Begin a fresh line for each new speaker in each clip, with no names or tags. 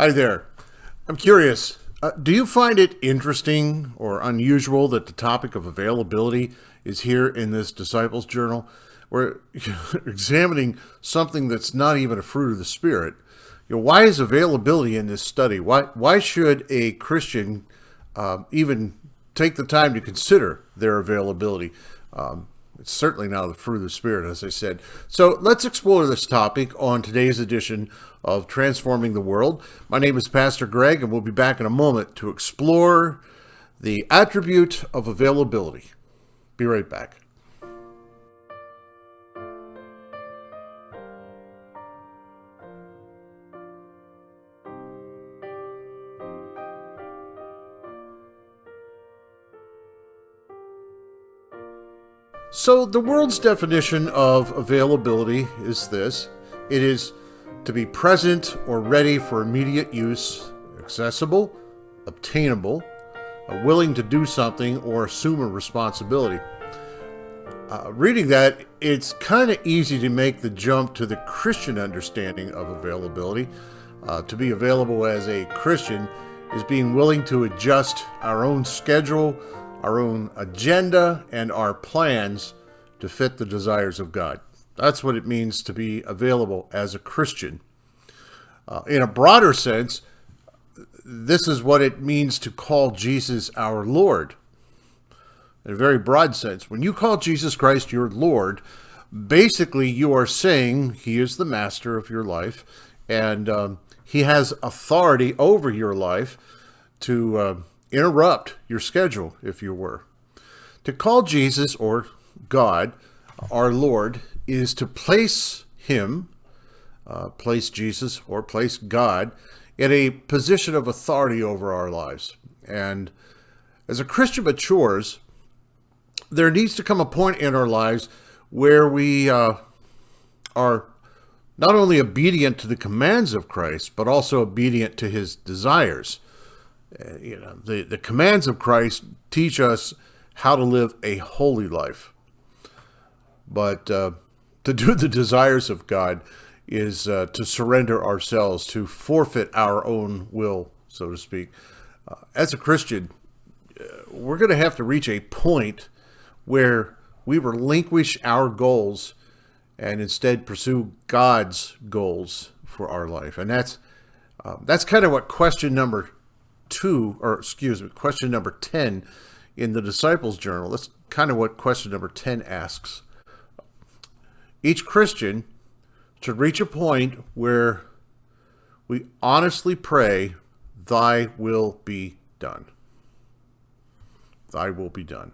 Hi there. I'm curious. Do you find it interesting or unusual that the topic of availability is here in this Disciples Journal? We're examining something that's not even a fruit of the Spirit. Why is availability in this study? Why should a Christian even take the time to consider their availability? It's certainly not the fruit of the Spirit, as I said. So let's explore this topic on today's edition of Transforming the World. My name is Pastor Greg, and we'll be back in a moment to explore the attribute of availability. Be right back. So the world's definition of availability is this. It is to be present or ready for immediate use, accessible, obtainable, willing to do something or assume a responsibility. Reading that, it's kind of easy to make the jump to the Christian understanding of availability. To be available as a Christian is being willing to adjust our own schedule, our own agenda, and our plans to fit the desires of God. That's what it means to be available as a Christian. In a broader sense, this is what it means to call Jesus our Lord. In a very broad sense, when you call Jesus Christ your Lord, basically you are saying He is the master of your life, and He has authority over your life to interrupt your schedule, if you were. To call Jesus or God our Lord is to place Him, place Jesus or place God in a position of authority over our lives. And as a Christian matures, there needs to come a point in our lives where we are not only obedient to the commands of Christ, but also obedient to His desires. The commands of Christ teach us how to live a holy life. But to do the desires of God is to surrender ourselves, to forfeit our own will, so to speak. As a Christian, we're going to have to reach a point where we relinquish our goals and instead pursue God's goals for our life. And that's kind of what question number 10 in the Disciples Journal. That's kind of what question number 10 asks. Each Christian should reach a point where we honestly pray, Thy will be done. Thy will be done.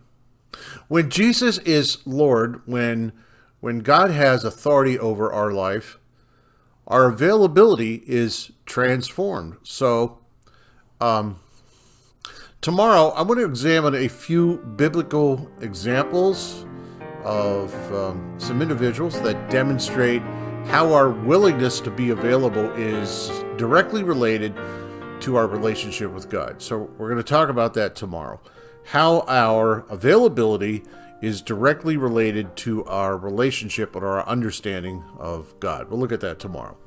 When Jesus is Lord, when God has authority over our life, our availability is transformed. So, tomorrow, I'm going to examine a few biblical examples of some individuals that demonstrate how our willingness to be available is directly related to our relationship with God. So we're going to talk about that tomorrow. How our availability is directly related to our relationship and our understanding of God. We'll look at that tomorrow.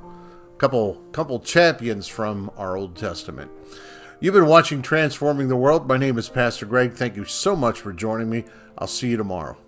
Couple champions from our Old Testament. You've been watching Transforming the World. My name is Pastor Greg. Thank you so much for joining me. I'll see you tomorrow.